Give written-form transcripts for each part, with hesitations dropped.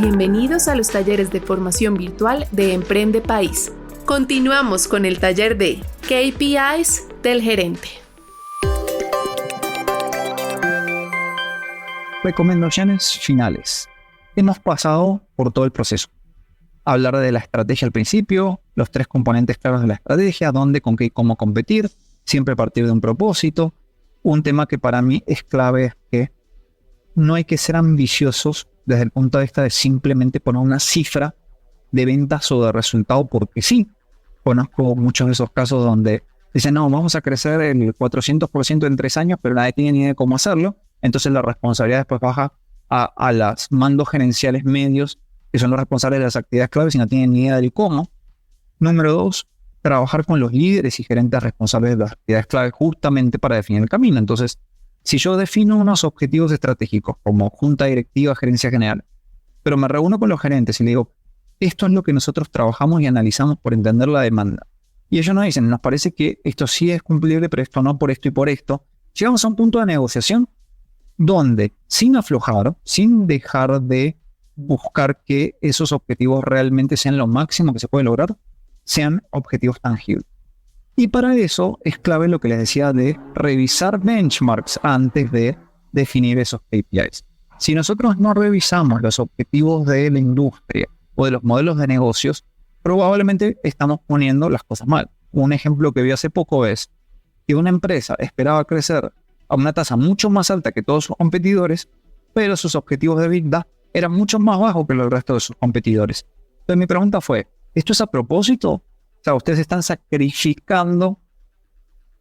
Bienvenidos a los talleres de formación virtual de Emprende País. Continuamos con el taller de KPIs del gerente. Recomendaciones finales. Hemos pasado por todo el proceso. Hablar de la estrategia al principio, los 3 componentes claros de la estrategia, dónde, con qué y cómo competir, siempre partir de un propósito. Un tema que para mí es clave es que no hay que ser ambiciosos desde el punto de vista de simplemente poner una cifra de ventas o de resultado porque sí. Conozco muchos de esos casos donde dicen, no, vamos a crecer el 400% en 3 años, pero nadie tiene ni idea de cómo hacerlo. Entonces la responsabilidad después baja a los mandos gerenciales medios, que son los responsables de las actividades claves y no tienen ni idea del cómo. Número 2, trabajar con los líderes y gerentes responsables de las actividades claves justamente para definir el camino. Entonces, si yo defino unos objetivos estratégicos como junta directiva, gerencia general, pero me reúno con los gerentes y le digo, esto es lo que nosotros trabajamos y analizamos por entender la demanda. Y ellos nos dicen, nos parece que esto sí es cumplible, pero esto no por esto y por esto. Llegamos a un punto de negociación donde, sin aflojar, sin dejar de buscar que esos objetivos realmente sean lo máximo que se puede lograr, sean objetivos tangibles. Y para eso es clave lo que les decía de revisar benchmarks antes de definir esos KPIs. Si nosotros no revisamos los objetivos de la industria o de los modelos de negocios, probablemente estamos poniendo las cosas mal. Un ejemplo que vi hace poco es que una empresa esperaba crecer a una tasa mucho más alta que todos sus competidores, pero sus objetivos de EBITDA eran mucho más bajos que el resto de sus competidores. Entonces mi pregunta fue, ¿esto es a propósito? O sea, ¿ustedes están sacrificando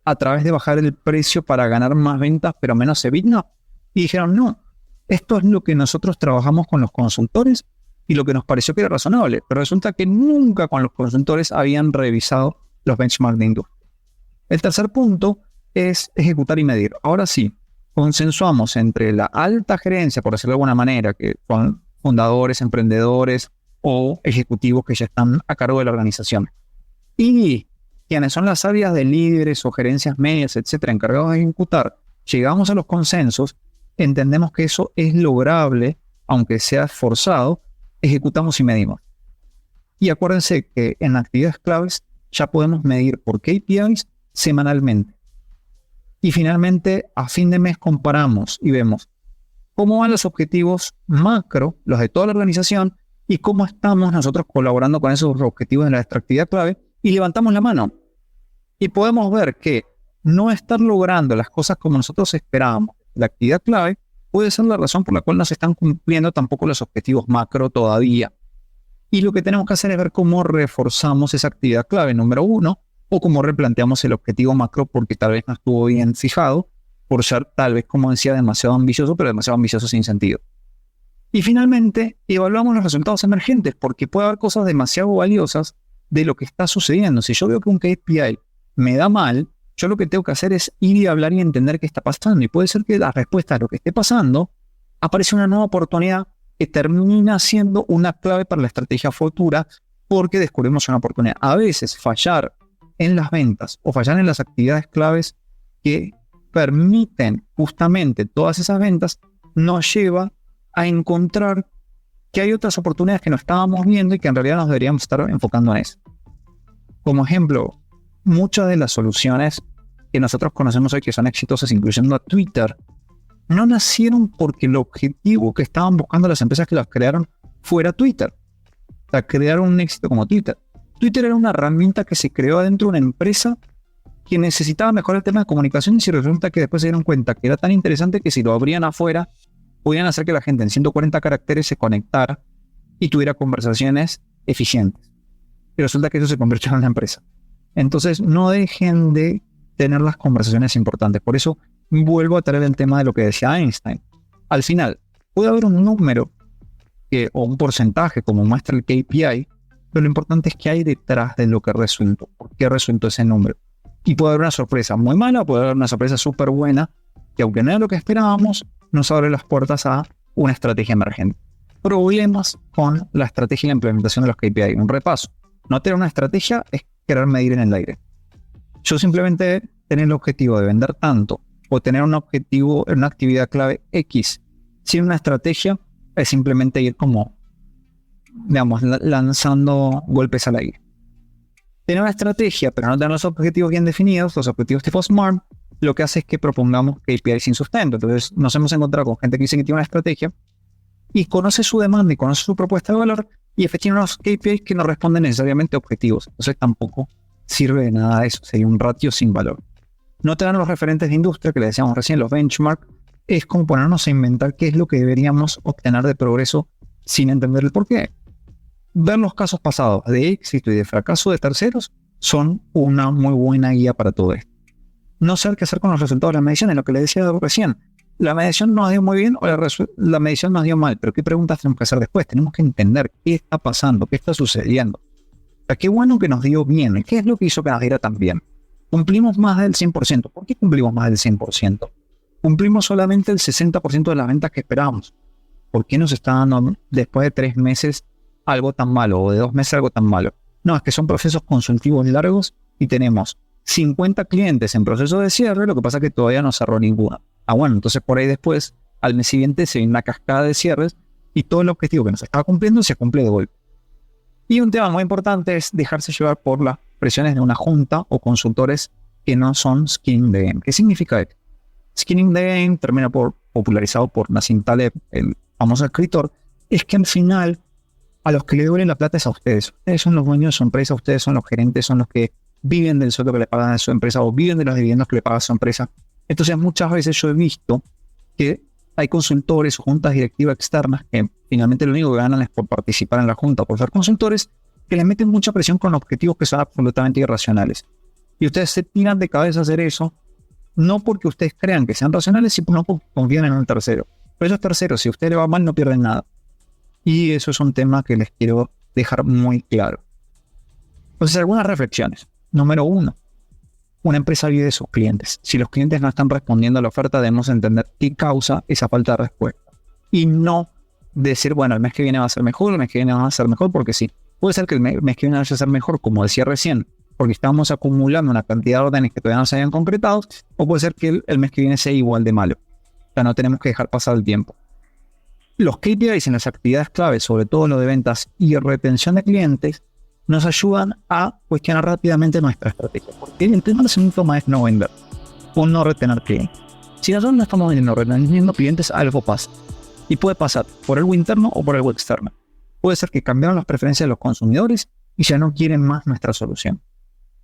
a través de bajar el precio para ganar más ventas pero menos EBITDA? Y dijeron, no, esto es lo que nosotros trabajamos con los consultores y lo que nos pareció que era razonable. Pero resulta que nunca con los consultores habían revisado los benchmarks de industria. El tercer punto es ejecutar y medir. Ahora sí, consensuamos entre la alta gerencia, por decirlo de alguna manera, que son fundadores, emprendedores o ejecutivos que ya están a cargo de la organización, y quienes son las áreas de líderes o gerencias medias, etcétera, encargados de ejecutar, llegamos a los consensos, entendemos que eso es lograble, aunque sea forzado, ejecutamos y medimos. Y acuérdense que en actividades claves ya podemos medir por KPIs semanalmente. Y finalmente, a fin de mes comparamos y vemos cómo van los objetivos macro, los de toda la organización, y cómo estamos nosotros colaborando con esos objetivos en la actividad clave, y levantamos la mano. Y podemos ver que no estar logrando las cosas como nosotros esperábamos, la actividad clave, puede ser la razón por la cual no se están cumpliendo tampoco los objetivos macro todavía. Y lo que tenemos que hacer es ver cómo reforzamos esa actividad clave, número 1, o cómo replanteamos el objetivo macro porque tal vez no estuvo bien fijado, por ser tal vez, como decía, demasiado ambicioso, pero demasiado ambicioso sin sentido. Y finalmente, evaluamos los resultados emergentes porque puede haber cosas demasiado valiosas de lo que está sucediendo. Si yo veo que un KPI me da mal, yo lo que tengo que hacer es ir y hablar y entender qué está pasando. Y puede ser que la respuesta a lo que esté pasando aparece una nueva oportunidad que termina siendo una clave para la estrategia futura porque descubrimos una oportunidad. A veces fallar en las ventas o fallar en las actividades claves que permiten justamente todas esas ventas nos lleva a encontrar que hay otras oportunidades que no estábamos viendo y que en realidad nos deberíamos estar enfocando en eso. Como ejemplo, muchas de las soluciones que nosotros conocemos hoy que son exitosas, incluyendo Twitter, no nacieron porque el objetivo que estaban buscando las empresas que las crearon fuera Twitter. O sea, crearon un éxito como Twitter. Twitter era una herramienta que se creó dentro de una empresa que necesitaba mejorar el tema de comunicación y resulta que después se dieron cuenta que era tan interesante que si lo abrían afuera, podían hacer que la gente en 140 caracteres se conectara y tuviera conversaciones eficientes. Y resulta que eso se convirtió en una empresa. Entonces, no dejen de tener las conversaciones importantes. Por eso, vuelvo a traer el tema de lo que decía Einstein. Al final, puede haber un número o un porcentaje, como muestra el KPI, pero lo importante es que hay detrás de lo que resultó. ¿Por qué resultó ese número? Y puede haber una sorpresa muy mala, puede haber una sorpresa súper buena, que aunque no era lo que esperábamos, nos abre las puertas a una estrategia emergente. Problemas con la estrategia y la implementación de los KPI. Un repaso. No tener una estrategia es querer medir en el aire. Yo simplemente tener el objetivo de vender tanto o tener un objetivo en una actividad clave X sin una estrategia es simplemente ir como digamos, lanzando golpes al aire. Tener una estrategia, pero no tener los objetivos bien definidos, los objetivos tipo SMART, lo que hace es que propongamos KPIs sin sustento. Entonces nos hemos encontrado con gente que dice que tiene una estrategia y conoce su demanda y conoce su propuesta de valor y efectivamente unos KPIs que no responden necesariamente a objetivos. Entonces tampoco sirve de nada eso, sería un ratio sin valor. No tener los referentes de industria, que le decíamos recién, los benchmark, es como ponernos a inventar qué es lo que deberíamos obtener de progreso sin entender el porqué. Ver los casos pasados de éxito y de fracaso de terceros son una muy buena guía para todo esto. No saber qué hacer con los resultados de las mediciones, lo que les decía recién. La medición nos dio muy bien o la medición nos dio mal, pero ¿qué preguntas tenemos que hacer después? Tenemos que entender qué está pasando, qué está sucediendo. O sea, qué bueno que nos dio bien, qué es lo que hizo que nos diera tan bien. Cumplimos más del 100%. ¿Por qué cumplimos más del 100%? Cumplimos solamente el 60% de las ventas que esperábamos. ¿Por qué nos está dando después de 3 meses algo tan malo o de 2 meses algo tan malo? No, es que son procesos consultivos largos y tenemos 50 clientes en proceso de cierre, lo que pasa es que todavía no cerró ninguno. Bueno, entonces por ahí después, al mes siguiente se viene una cascada de cierres y todo el objetivo que nos estaba cumpliendo se cumple de golpe. Y un tema muy importante es dejarse llevar por las presiones de una junta o consultores que no son skinning the game. ¿Qué significa esto? Skinning the game, termina popularizado por Nassim Taleb, el famoso escritor, es que al final a los que le duele la plata es a ustedes. Ustedes son los dueños de su empresa, ustedes son los gerentes, son los que viven del sueldo que le pagan a su empresa o viven de los dividendos que le paga a su empresa. Entonces muchas veces yo he visto que hay consultores o juntas directivas externas que finalmente lo único que ganan es por participar en la junta, por ser consultores, que les meten mucha presión con objetivos que son absolutamente irracionales. Y ustedes se tiran de cabeza a hacer eso, no porque ustedes crean que sean racionales, sino porque confían en un tercero. Pero esos terceros, si a ustedes le va mal, no pierden nada. Y eso es un tema que les quiero dejar muy claro. Entonces, algunas reflexiones. Número 1. Una empresa vive de sus clientes. Si los clientes no están respondiendo a la oferta, debemos entender qué causa esa falta de respuesta. Y no decir, bueno, el mes que viene va a ser mejor, el mes que viene va a ser mejor, porque sí. Puede ser que el mes que viene vaya a ser mejor, como decía recién, porque estamos acumulando una cantidad de órdenes que todavía no se habían concretado, o puede ser que el mes que viene sea igual de malo. O sea, no tenemos que dejar pasar el tiempo. Los KPIs en las actividades claves, sobre todo lo de ventas y retención de clientes, nos ayudan a cuestionar rápidamente nuestra estrategia. Porque el primer síntoma es no vender o no retener clientes. Si nosotros no estamos vendiendo o reteniendo clientes, algo pasa. Y puede pasar por algo interno o por algo externo. Puede ser que cambiaron las preferencias de los consumidores y ya no quieren más nuestra solución.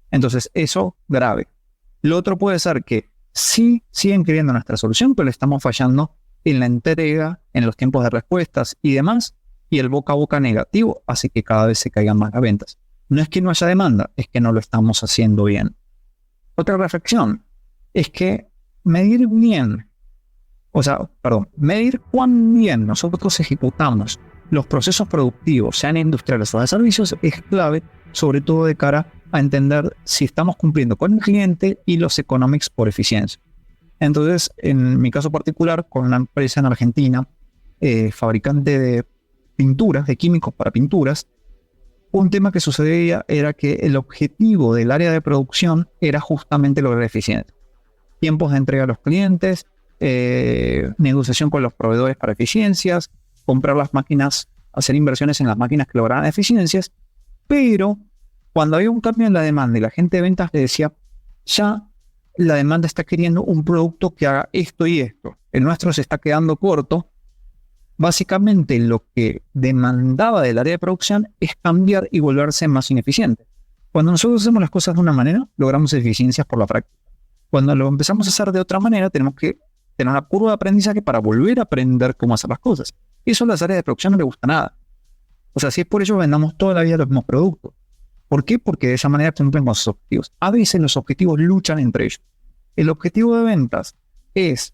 Entonces, eso grave. Lo otro puede ser que sí siguen queriendo nuestra solución, pero le estamos fallando en la entrega, en los tiempos de respuestas y demás, y el boca a boca negativo hace que cada vez se caigan más las ventas. No es que no haya demanda, es que no lo estamos haciendo bien. Otra reflexión es que medir cuán bien nosotros ejecutamos los procesos productivos, sean industriales o de servicios, es clave, sobre todo de cara a entender si estamos cumpliendo con el cliente y los economics por eficiencia. Entonces, en mi caso particular, con una empresa en Argentina, fabricante de pinturas, de químicos para pinturas, un tema que sucedía era que el objetivo del área de producción era justamente lograr eficiencia. Tiempos de entrega a los clientes, negociación con los proveedores para eficiencias, comprar las máquinas, hacer inversiones en las máquinas que lograran eficiencias, pero cuando había un cambio en la demanda y la gente de ventas le decía, ya la demanda está queriendo un producto que haga esto y esto, el nuestro se está quedando corto. Básicamente lo que demandaba del área de producción es cambiar y volverse más ineficiente. Cuando nosotros hacemos las cosas de una manera, logramos eficiencias por la práctica. Cuando lo empezamos a hacer de otra manera, tenemos que tener una curva de aprendizaje para volver a aprender cómo hacer las cosas. Y eso a las áreas de producción no les gusta nada. O sea, si es por ello vendamos toda la vida los mismos productos. ¿Por qué? Porque de esa manera cumplen con sus objetivos. A veces los objetivos luchan entre ellos. El objetivo de ventas es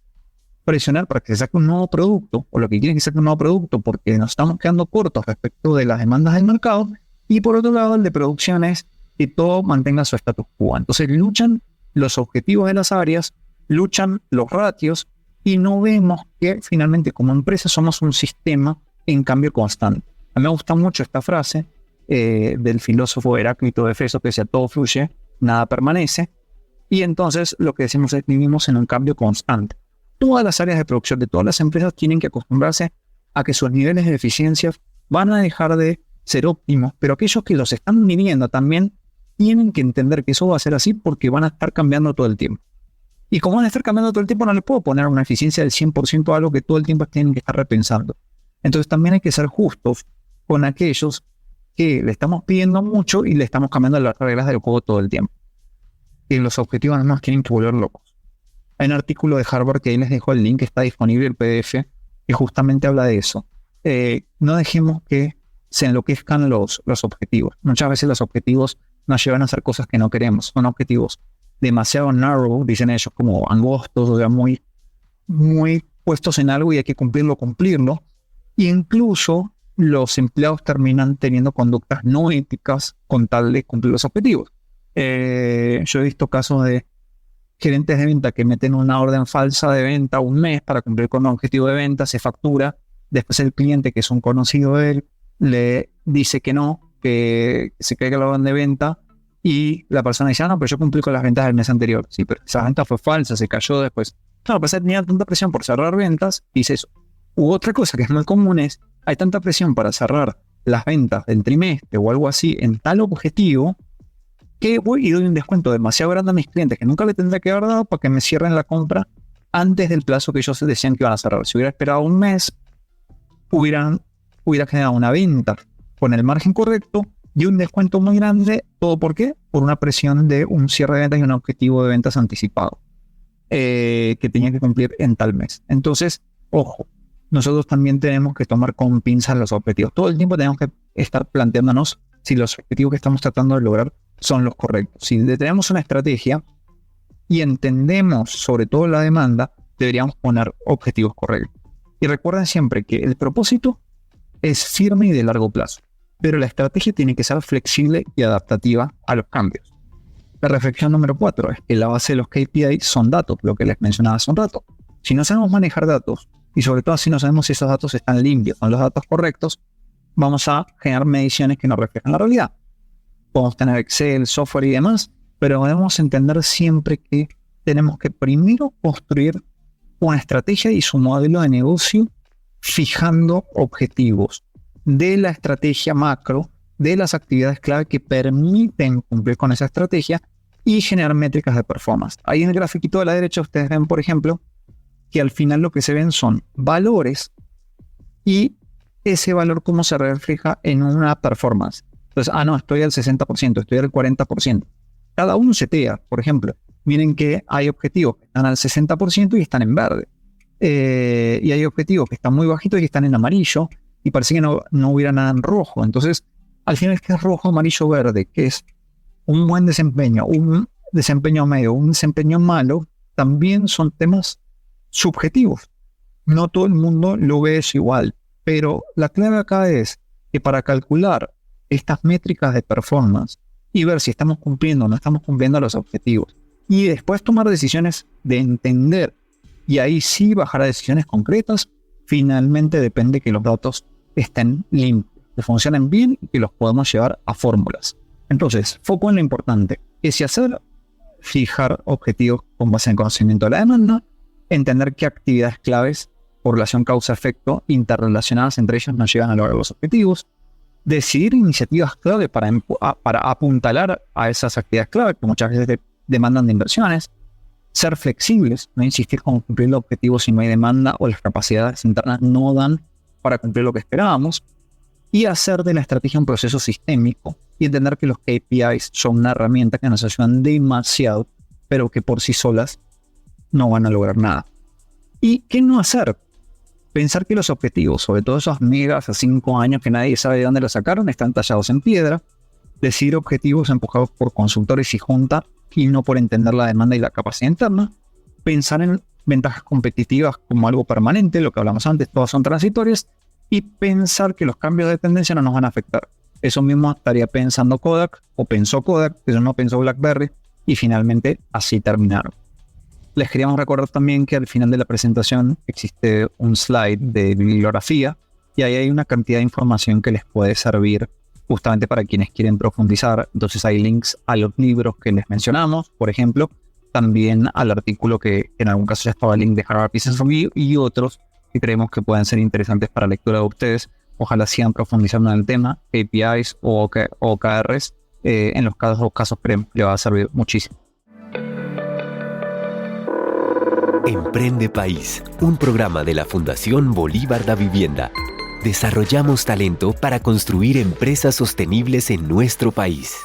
presionar para que se saque un nuevo producto, o lo que quieren que saque un nuevo producto porque nos estamos quedando cortos respecto de las demandas del mercado, y por otro lado el de producción es que todo mantenga su status quo. Entonces luchan los objetivos de las áreas, luchan los ratios, y no vemos que finalmente como empresa somos un sistema en cambio constante. A mí me gusta mucho esta frase del filósofo Heráclito de Éfeso que decía: todo fluye, nada permanece. Y entonces lo que decimos es que vivimos en un cambio constante. Todas las áreas de producción de todas las empresas tienen que acostumbrarse a que sus niveles de eficiencia van a dejar de ser óptimos, pero aquellos que los están midiendo también tienen que entender que eso va a ser así porque van a estar cambiando todo el tiempo. Y como van a estar cambiando todo el tiempo, no les puedo poner una eficiencia del 100% a algo que todo el tiempo tienen que estar repensando. Entonces también hay que ser justos con aquellos que le estamos pidiendo mucho y le estamos cambiando las reglas del juego todo el tiempo. Y los objetivos no nos tienen que volver locos. Hay un artículo de Harvard que ahí les dejo el link, está disponible el PDF, que justamente habla de eso. No dejemos que se enloquezcan los objetivos. Muchas veces los objetivos nos llevan a hacer cosas que no queremos. Son objetivos demasiado narrow, dicen ellos, como angostos, o sea, muy, muy puestos en algo y hay que cumplirlo. Y incluso los empleados terminan teniendo conductas no éticas con tal de cumplir los objetivos. Yo he visto casos de gerentes de venta que meten una orden falsa de venta un mes para cumplir con un objetivo de venta, se factura, después el cliente, que es un conocido de él, le dice que no, que se caiga la orden de venta, y la persona dice, no, pero yo cumplí con las ventas del mes anterior. Sí, pero esa venta fue falsa, se cayó después. Claro, pues tenía tanta presión por cerrar ventas, dice eso. U otra cosa que es muy común es, hay tanta presión para cerrar las ventas del trimestre o algo así en tal objetivo, que voy y doy un descuento demasiado grande a mis clientes que nunca le tendría que haber dado para que me cierren la compra antes del plazo que ellos decían que iban a cerrar. Si hubiera esperado un mes, hubiera generado una venta con el margen correcto y un descuento muy grande. ¿Todo por qué? Por una presión de un cierre de ventas y un objetivo de ventas anticipado que tenía que cumplir en tal mes. Entonces, ojo, nosotros también tenemos que tomar con pinzas los objetivos. Todo el tiempo tenemos que estar planteándonos si los objetivos que estamos tratando de lograr son los correctos. Si tenemos una estrategia y entendemos sobre todo la demanda, deberíamos poner objetivos correctos. Y recuerden siempre que el propósito es firme y de largo plazo, pero la estrategia tiene que ser flexible y adaptativa a los cambios. La reflexión número 4 es que la base de los KPI son datos, lo que les mencionaba hace un rato. Si no sabemos manejar datos, y sobre todo si no sabemos si esos datos están limpios, son los datos correctos, vamos a generar mediciones que no reflejan la realidad. Podemos tener Excel, software y demás, pero debemos entender siempre que tenemos que primero construir una estrategia y su modelo de negocio fijando objetivos de la estrategia macro, de las actividades clave que permiten cumplir con esa estrategia y generar métricas de performance. Ahí en el grafiquito de la derecha ustedes ven, por ejemplo, que al final lo que se ven son valores y ese valor cómo se refleja en una performance. Entonces, no, estoy al 60%, estoy al 40%. Cada uno setea, por ejemplo. Miren que hay objetivos que están al 60% y están en verde. Y hay objetivos que están muy bajitos y están en amarillo. Y parece que no hubiera nada en rojo. Entonces, al final, ¿qué es rojo, amarillo, verde? ¿Qué es un buen desempeño, un desempeño medio, un desempeño malo? También son temas subjetivos. No todo el mundo lo ve eso igual. Pero la clave acá es que para calcular estas métricas de performance y ver si estamos cumpliendo o no estamos cumpliendo los objetivos y después tomar decisiones de entender y ahí sí bajar a decisiones concretas, finalmente depende que los datos estén limpios, que funcionen bien y que los podamos llevar a fórmulas. Entonces, foco en lo importante, que si hacer fijar objetivos con base en conocimiento de la demanda, entender qué actividades claves por relación causa-efecto interrelacionadas entre ellos nos llevan a lograr los objetivos, decidir iniciativas clave para apuntalar a esas actividades clave que muchas veces demandan de inversiones, ser flexibles, no insistir con cumplir el objetivo si no hay demanda o las capacidades internas no dan para cumplir lo que esperábamos, y hacer de la estrategia un proceso sistémico y entender que los KPIs son una herramienta que nos ayudan demasiado, pero que por sí solas no van a lograr nada. ¿Y qué no hacer? Pensar que los objetivos, sobre todo esos megas a 5 años que nadie sabe de dónde los sacaron, están tallados en piedra. Decidir objetivos empujados por consultores y junta y no por entender la demanda y la capacidad interna. Pensar en ventajas competitivas como algo permanente, lo que hablamos antes, todas son transitorias. Y pensar que los cambios de tendencia no nos van a afectar. Eso mismo estaría pensando Kodak, o pensó Kodak, pero no pensó BlackBerry, y finalmente así terminaron. Les queríamos recordar también que al final de la presentación existe un slide de bibliografía y ahí hay una cantidad de información que les puede servir justamente para quienes quieren profundizar. Entonces hay links a los libros que les mencionamos, por ejemplo, también al artículo que en algún caso ya estaba el link de Harvard Business Review y otros que creemos que pueden ser interesantes para lectura de ustedes ojalá sigan profundizando en el tema, KPIs o OKRs, en los casos le va a servir muchísimo. Emprende País, un programa de la Fundación Bolívar da Vivienda. Desarrollamos talento para construir empresas sostenibles en nuestro país.